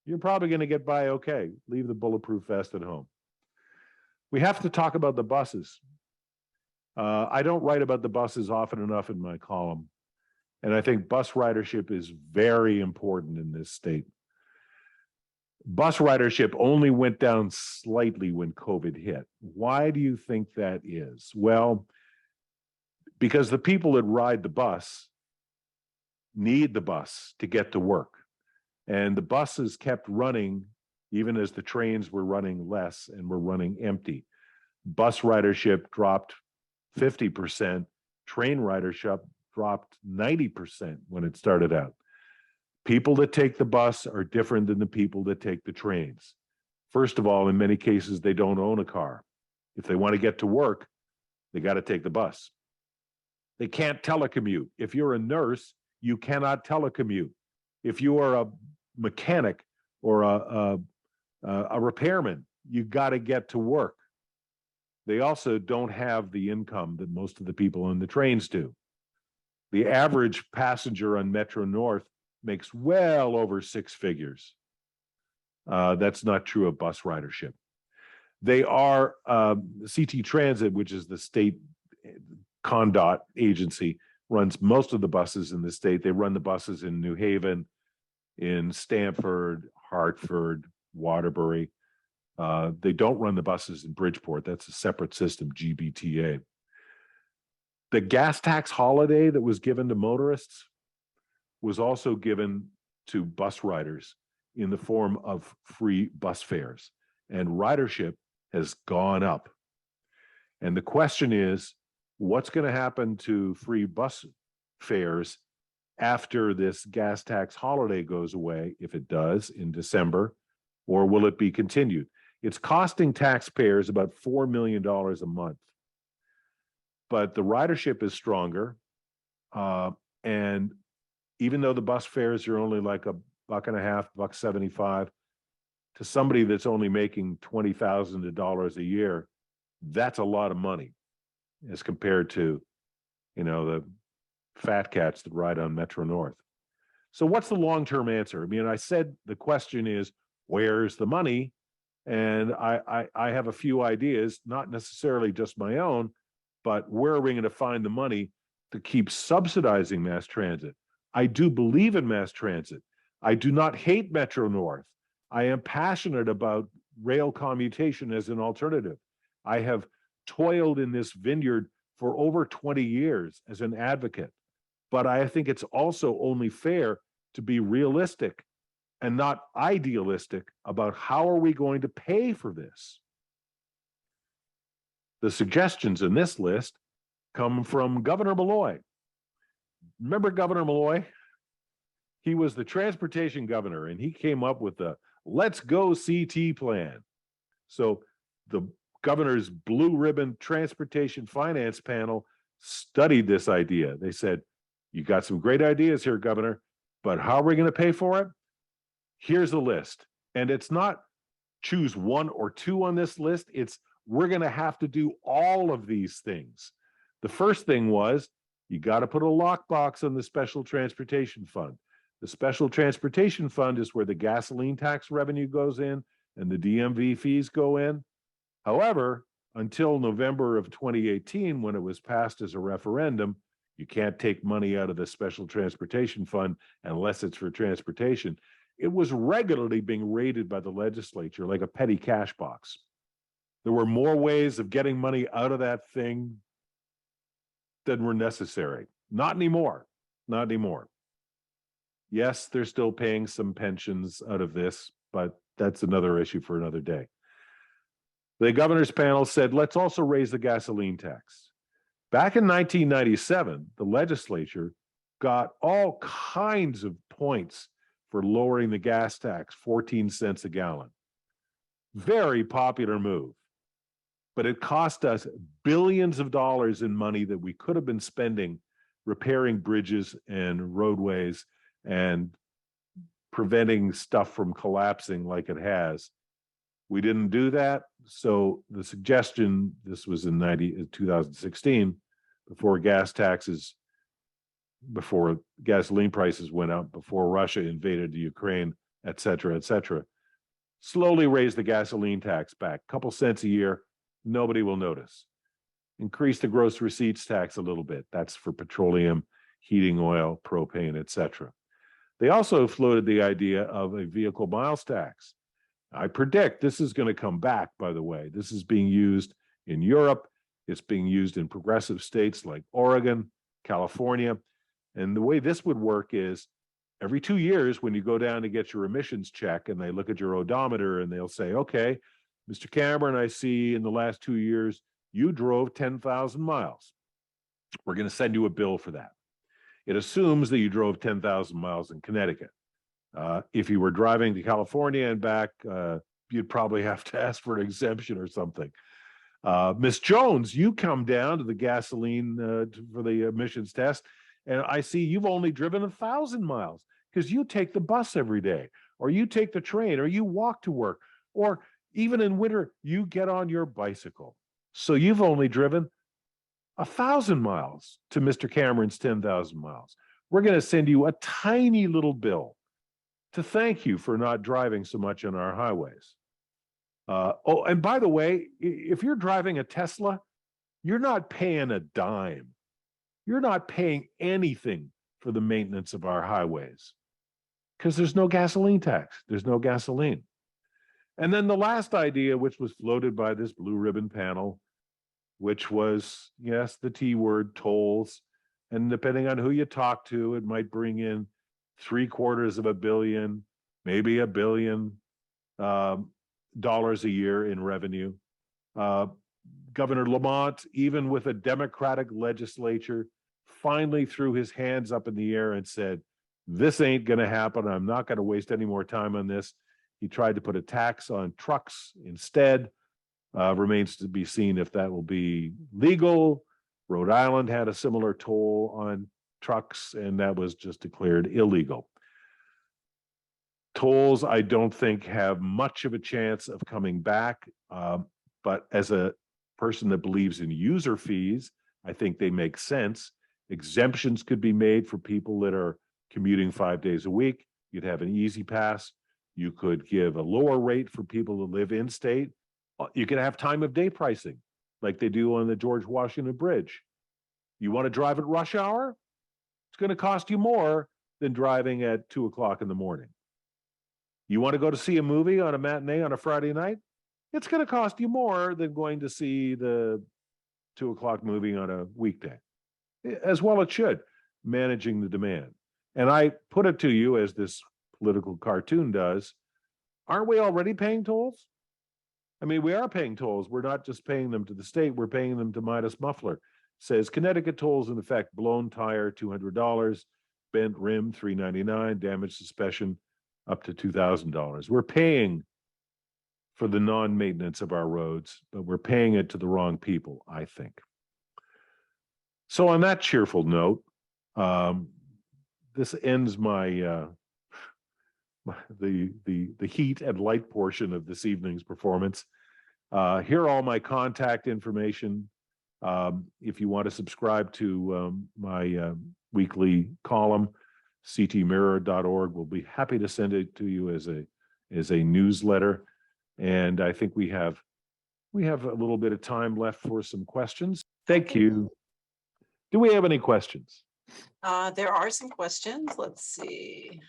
you're probably going to get by okay. Leave the bulletproof vest at home. We have to talk about the buses. I don't write about the buses often enough in my column, and I think bus ridership is very important in this state. Bus ridership only went down slightly when COVID hit. Why do you think that is? Well, because the people that ride the bus need the bus to get to work. And the buses kept running even as the trains were running less and were running empty. Bus ridership dropped 50%. Train ridership dropped 90% when it started out. People that take the bus are different than the people that take the trains. First of all, in many cases, they don't own a car. If they want to get to work, they got to take the bus. They can't telecommute. If you're a nurse, you cannot telecommute. If you are a mechanic or a repairman, you got to get to work. They also don't have the income that most of the people on the trains do. The average passenger on Metro-North makes well over 6 figures. That's not true of bus ridership. They are CT Transit, which is the state CONDOT agency, runs most of the buses in the state. They run the buses in New Haven, in Stamford, Hartford, Waterbury. They don't run the buses in Bridgeport. That's a separate system, GBTA. The gas tax holiday that was given to motorists was also given to bus riders in the form of free bus fares, and ridership has gone up. And the question is, what's going to happen to free bus fares after this gas tax holiday goes away, if it does, in December, or will it be continued? It's costing taxpayers about $4 million a month. But the ridership is stronger. And even though the bus fares are only like $1.50, $1.75, to somebody that's only making $20,000 a year, that's a lot of money as compared to, the fat cats that ride on Metro-North. So what's the long-term answer? I mean, I said the question is, where's the money? And I have a few ideas, not necessarily just my own, but where are we going to find the money to keep subsidizing mass transit? I do believe in mass transit. I do not hate Metro-North. I am passionate about rail commutation as an alternative. I have toiled in this vineyard for over 20 years as an advocate. But I think it's also only fair to be realistic and not idealistic about how are we going to pay for this. The suggestions in this list come from Governor Malloy. Remember Governor Malloy? He was the transportation governor, and he came up with the Let's Go CT plan. So the governor's blue ribbon transportation finance panel studied this idea. They said, you got some great ideas here, Governor, but how are we going to pay for it? Here's the list. And it's not choose one or two on this list. It's we're going to have to do all of these things. The first thing was you got to put a lockbox on the Special Transportation Fund. The Special Transportation Fund is where the gasoline tax revenue goes in and the DMV fees go in. However, until November of 2018, when it was passed as a referendum, you can't take money out of the Special Transportation Fund unless it's for transportation. It was regularly being raided by the legislature like a petty cash box. There were more ways of getting money out of that thing than were necessary. Not anymore. Not anymore. Yes, they're still paying some pensions out of this, but that's another issue for another day. The governor's panel said, let's also raise the gasoline tax. Back in 1997, the legislature got all kinds of points for lowering the gas tax, 14 cents a gallon. Very popular move. But it cost us billions of dollars in money that we could have been spending repairing bridges and roadways and preventing stuff from collapsing like it has. We didn't do that. So the suggestion, this was in 2016, before gasoline prices went up, before Russia invaded the Ukraine, et cetera, slowly raise the gasoline tax back, a couple cents a year. Nobody will notice. Increase the gross receipts tax a little bit. That's for petroleum, heating oil, propane, et cetera. They also floated the idea of a vehicle miles tax. I predict this is going to come back, by the way. This is being used in Europe. It's being used in progressive states like Oregon, California. And the way this would work is every 2 years, when you go down to get your emissions check and they look at your odometer and they'll say, okay, Mr. Cameron, I see in the last 2 years, you drove 10,000 miles. We're going to send you a bill for that. It assumes that you drove 10,000 miles in Connecticut. If you were driving to California and back, you'd probably have to ask for an exemption or something. Miss Jones, you come down to the gasoline for the emissions test, and I see you've only driven 1,000 miles because you take the bus every day, or you take the train, or you walk to work, or even in winter, you get on your bicycle. So you've only driven 1,000 miles to Mr. Cameron's 10,000 miles. We're going to send you a tiny little bill to thank you for not driving so much on our highways. Oh, and by the way, if you're driving a Tesla, you're not paying a dime. You're not paying anything for the maintenance of our highways because there's no gasoline tax. There's no gasoline. And then the last idea, which was floated by this blue ribbon panel, which was, yes, the T word, tolls. And depending on who you talk to, it might bring in $750 million, maybe $1 billion a year in revenue. Governor Lamont, even with a Democratic legislature, finally threw his hands up in the air and said, this ain't going to happen. I'm not going to waste any more time on this. He tried to put a tax on trucks instead. Remains to be seen if that will be legal. Rhode Island had a similar toll on trucks, and that was just declared illegal. Tolls, I don't think, have much of a chance of coming back, but as a person that believes in user fees, I think they make sense. Exemptions could be made for people that are commuting 5 days a week. You'd have an easy pass. You could give a lower rate for people who live in state. You can have time of day pricing like they do on the George Washington Bridge. You want to drive at rush hour? It's going to cost you more than driving at 2 o'clock in the morning. You want to go to see a movie on a matinee on a Friday night? It's going to cost you more than going to see the 2 o'clock movie on a weekday. As well it should, managing the demand. And I put it to you, as this political cartoon does, aren't we already paying tolls? I mean, we are paying tolls. We're not just paying them to the state, we're paying them to Midas Muffler. Says Connecticut tolls in effect: blown tire, $200, bent rim, $399, damage suspension, up to $2,000. We're paying for the non-maintenance of our roads, but we're paying it to the wrong people, I think. So on that cheerful note, this ends my the heat and light portion of this evening's performance. Here are all my contact information. If you want to subscribe to my weekly column, ctmirror.org, we'll be happy to send it to you as a newsletter. And I think we have a little bit of time left for some questions. Thank you. Do we have any questions? There are some questions. Let's see.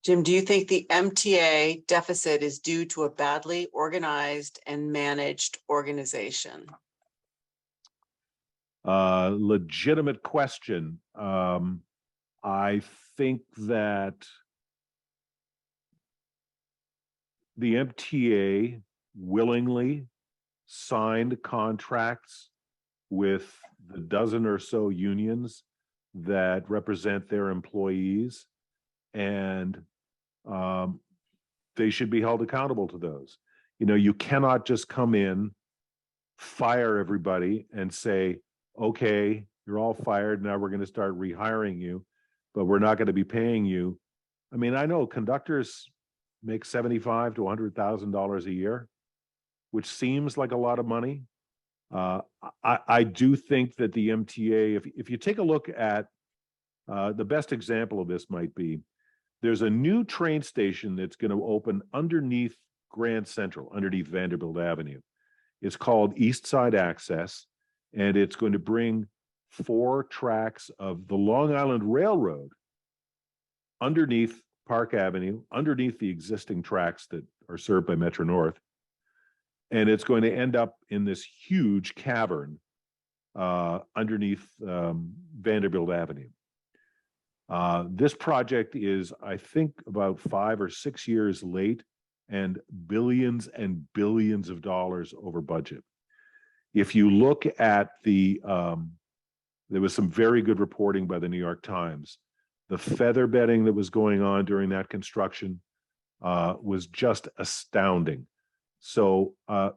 Jim, do you think the MTA deficit is due to a badly organized and managed organization? Legitimate question. I think that the MTA willingly signed contracts with the dozen or so unions that represent their employees, and they should be held accountable to those. You know, you cannot just come in, fire everybody, and say, okay, you're all fired, now we're going to start rehiring you, but we're not going to be paying you. I mean, I know conductors make $75,000 to $100,000 a year, which seems like a lot of money. I do think that the MTA, if you take a look at the best example of this might be, there's a new train station that's going to open underneath Grand Central, underneath Vanderbilt Avenue. It's called East Side Access, and it's going to bring 4 tracks of the Long Island Railroad underneath Park Avenue, underneath the existing tracks that are served by Metro-North. And it's going to end up in this huge cavern underneath Vanderbilt Avenue. This project is, I think, about 5 or 6 years late and billions and billions of dollars over budget. If you look at there was some very good reporting by the New York Times. The feather bedding that was going on during that construction was just astounding. So I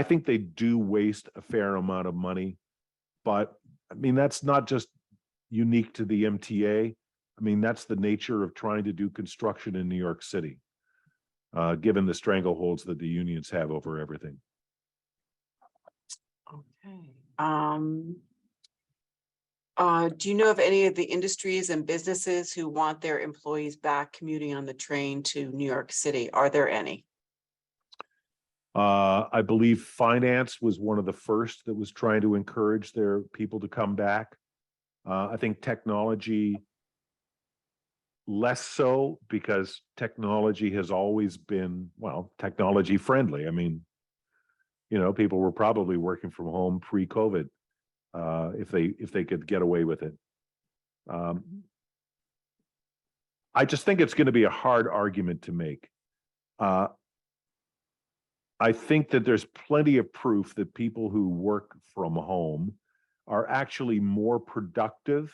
think they do waste a fair amount of money, but I mean, that's not just unique to the MTA. I mean, that's the nature of trying to do construction in New York City, given the strangleholds that the unions have over everything. Okay. Do you know of any of the industries and businesses who want their employees back commuting on the train to New York City? Are there any? I believe finance was one of the first that was trying to encourage their people to come back. I think technology less so, because technology has always been, well, technology friendly. I mean, you know, people were probably working from home pre-COVID if they could get away with it. I just think it's going to be a hard argument to make. I think that there's plenty of proof that people who work from home are actually more productive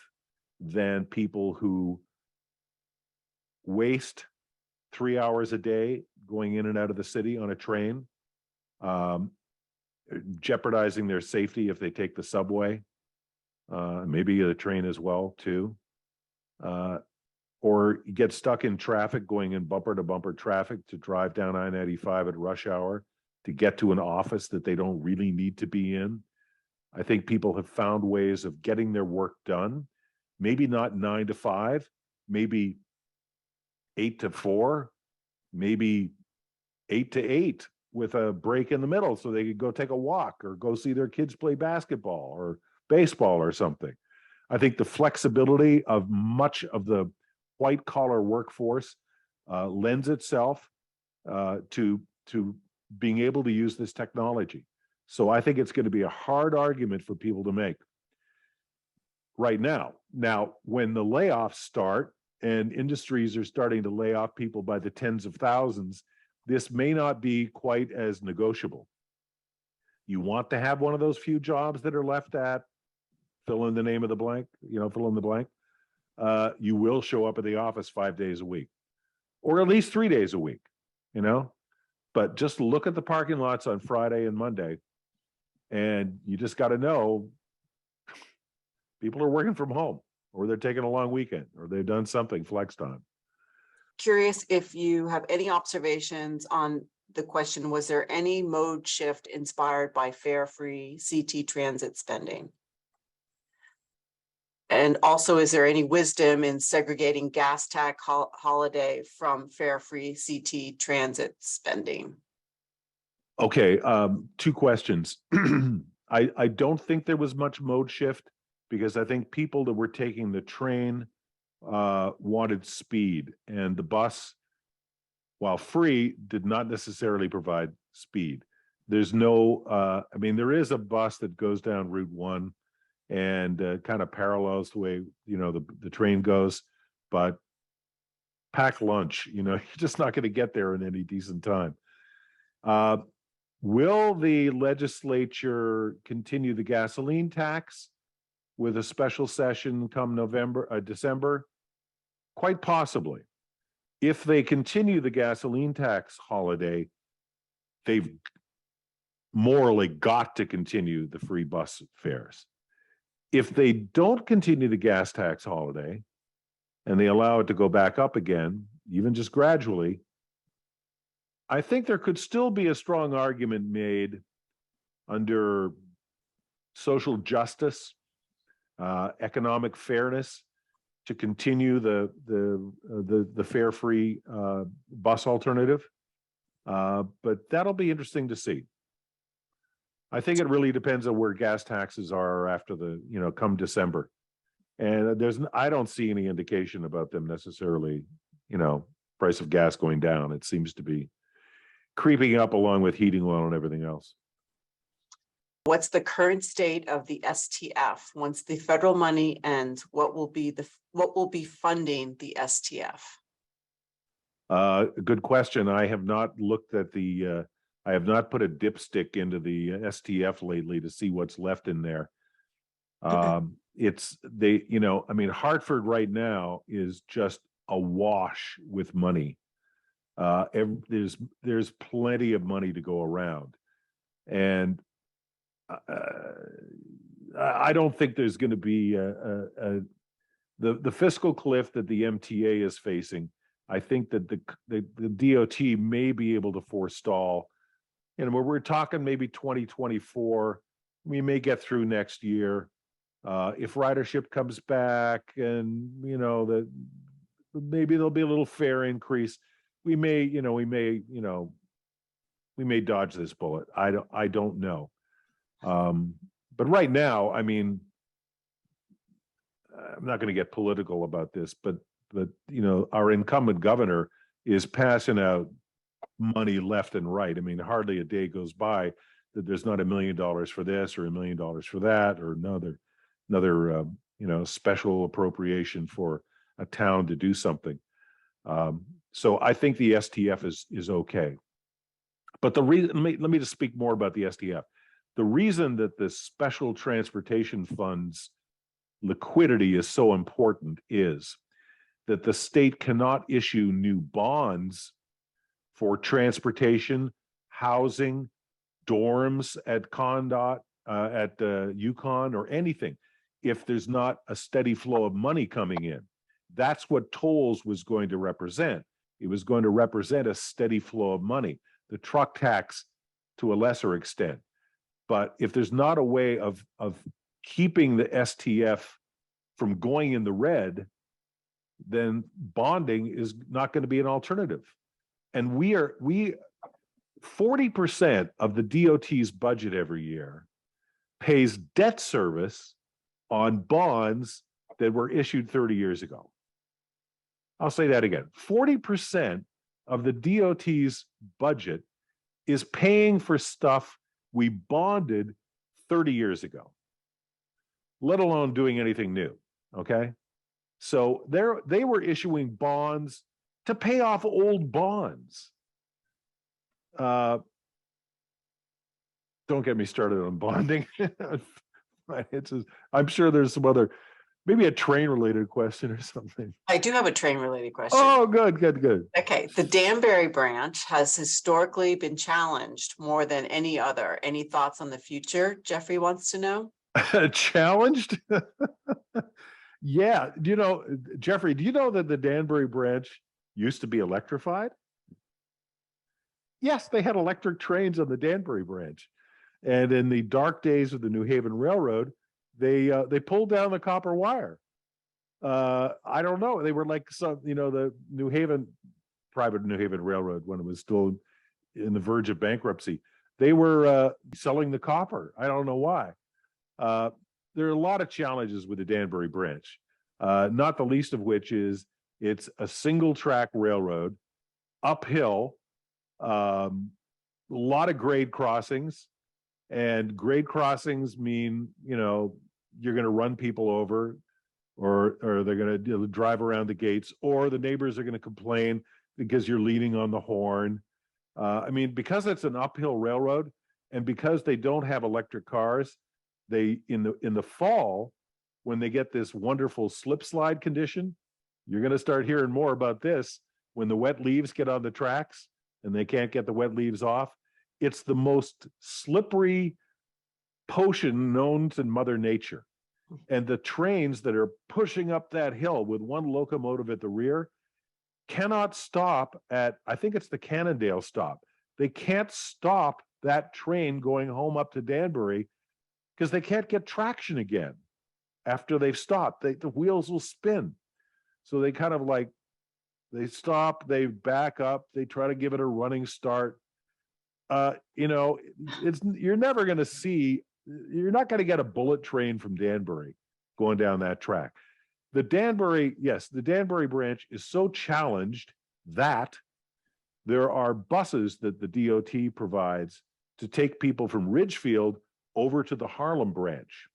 than people who waste 3 hours a day going in and out of the city on a train, jeopardizing their safety if they take the subway, maybe the train as well too, or get stuck in traffic going in bumper to bumper traffic to drive down I-95 at rush hour to get to an office that they don't really need to be in. I think people have found ways of getting their work done, maybe not 9 to 5, maybe 8 to 4, maybe 8 to 8 with a break in the middle so they could go take a walk or go see their kids play basketball or baseball or something. I think the flexibility of much of the white collar workforce lends itself to being able to use this technology. So I think it's going to be a hard argument for people to make right now. Now, when the layoffs start and industries are starting to lay off people by the tens of thousands, this may not be quite as negotiable. You want to have one of those few jobs that are left at, fill in the name of the blank, fill in the blank. You will show up at the office 5 days a week, or at least 3 days a week, But just look at the parking lots on Friday and Monday, and you just got to know people are working from home, or they're taking a long weekend, or they've done something flex time. Curious if you have any observations on the question, was there any mode shift inspired by fare-free CT transit spending? And also, is there any wisdom in segregating gas tax holiday from fare-free CT transit spending? Okay, 2 questions. I don't think there was much mode shift because I think people that were taking the train wanted speed, and the bus, while free, did not necessarily provide speed. There's no, there is a bus that goes down Route 1 and kind of parallels the way, the train goes, but pack lunch, you're just not going to get there in any decent time. Will the legislature continue the gasoline tax with a special session come December? Quite possibly. If they continue the gasoline tax holiday, they've morally got to continue the free bus fares. If they don't continue the gas tax holiday and they allow it to go back up again, even just gradually, I think there could still be a strong argument made under social justice, economic fairness, to continue the fare-free bus alternative. But that'll be interesting to see. I think it really depends on where gas taxes are after come December. And I don't see any indication about them necessarily, price of gas going down. It seems to be creeping up along with heating oil and everything else. What's the current state of the STF? Once the federal money ends, what will be funding the STF? Good question. I have not looked at I have not put a dipstick into the STF lately to see what's left in there. Hartford right now is just awash with money. There's plenty of money to go around, and I don't think there's going to be the fiscal cliff that the MTA is facing. I think that the DOT may be able to forestall, we're talking maybe 2024. We may get through next year. If ridership comes back and maybe there'll be a little fare increase, we may dodge this bullet. I don't know. But right now, I'm not going to get political about this, but our incumbent governor is passing out money left and right. Hardly a day goes by that there's not $1 million for this or $1 million for that, or another special appropriation for a town to do something. So I think the STF is okay. But the reason, let me just speak more about the STF. The reason that the Special Transportation Fund's liquidity is so important is that the state cannot issue new bonds for transportation, housing, dorms at Condot, at Yukon, or anything, if there's not a steady flow of money coming in. That's what tolls was going to represent. It was going to represent a steady flow of money. The truck tax to a lesser extent. But if there's not a way of keeping the STF from going in the red, then bonding is not going to be an alternative. And 40% of the DOT's budget every year pays debt service on bonds that were issued 30 years ago. I'll say that again. 40% of the DOT's budget is paying for stuff we bonded 30 years ago, let alone doing anything new, okay? So they were issuing bonds to pay off old bonds. Don't get me started on bonding. I'm sure there's some other, maybe a train-related question or something. I do have a train-related question. Oh, good. Okay, the Danbury branch has historically been challenged more than any other. Any thoughts on the future? Jeffrey wants to know. Challenged? Yeah, Jeffrey, do you know that the Danbury branch used to be electrified? Yes, they had electric trains on the Danbury branch. And in the dark days of the New Haven Railroad, they pulled down the copper wire. I don't know. They were like the private New Haven Railroad, when it was still in the verge of bankruptcy. They were selling the copper. I don't know why. There are a lot of challenges with the Danbury branch, not the least of which is it's a single track railroad, uphill, a lot of grade crossings, and grade crossings mean, you're going to run people over, or they're going to drive around the gates, or the neighbors are going to complain because you're leaning on the horn. Because it's an uphill railroad, and because they don't have electric cars, they in the fall, when they get this wonderful slip slide condition, you're going to start hearing more about this. When the wet leaves get on the tracks and they can't get the wet leaves off, it's the most slippery potion known to Mother Nature. And the trains that are pushing up that hill with one locomotive at the rear cannot stop at, I think it's the Cannondale stop. They can't stop that train going home up to Danbury because they can't get traction again after they've stopped. The wheels will spin. So they kind of they stop, they back up, they try to give it a running start. You're never going to see, you're not going to get a bullet train from Danbury going down that track. The Danbury branch is so challenged that there are buses that the DOT provides to take people from Ridgefield over to the Harlem branch.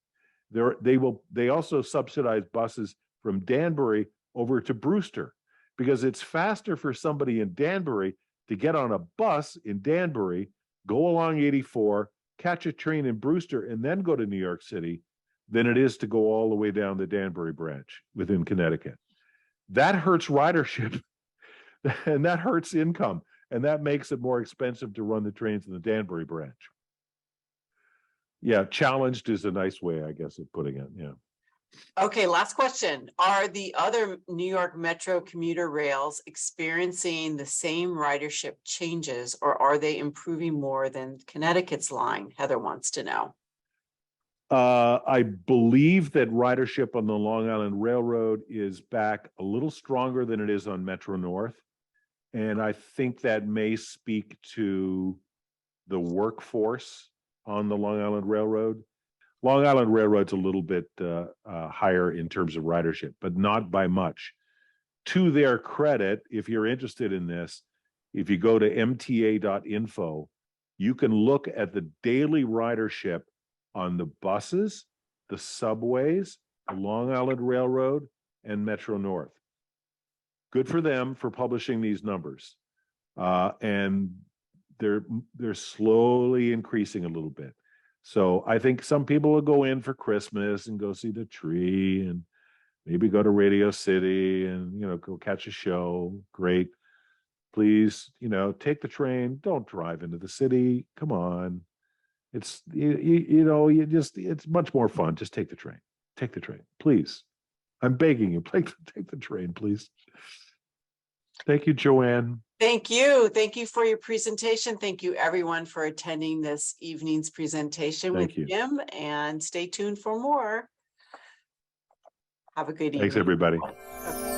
They also subsidize buses from Danbury over to Brewster, because it's faster for somebody in Danbury to get on a bus in Danbury, go along 84, catch a train in Brewster, and then go to New York City than it is to go all the way down the Danbury branch within Connecticut. That hurts ridership and that hurts income, and that makes it more expensive to run the trains in the Danbury branch. Yeah, challenged is a nice way, I guess, of putting it. Yeah. Okay, last question. Are the other New York Metro commuter rails experiencing the same ridership changes, or are they improving more than Connecticut's line? Heather wants to know. I believe that ridership on the Long Island Railroad is back a little stronger than it is on Metro-North. And I think that may speak to the workforce on the Long Island Railroad. Long Island Railroad's a little bit higher in terms of ridership, but not by much. To their credit, if you're interested in this, if you go to mta.info, you can look at the daily ridership on the buses, the subways, the Long Island Railroad, and Metro-North. Good for them for publishing these numbers. And they're slowly increasing a little bit. So I think some people will go in for Christmas and go see the tree and maybe go to Radio City and, go catch a show. Great. Please, take the train. Don't drive into the city. Come on. It's, it's much more fun. Just take the train. Take the train, please. I'm begging you, take the train, please. Thank you, Joanne. Thank you. Thank you for your presentation. Thank you, everyone, for attending this evening's presentation with Jim, and stay tuned for more. Have a good evening. Thanks, everybody. Okay.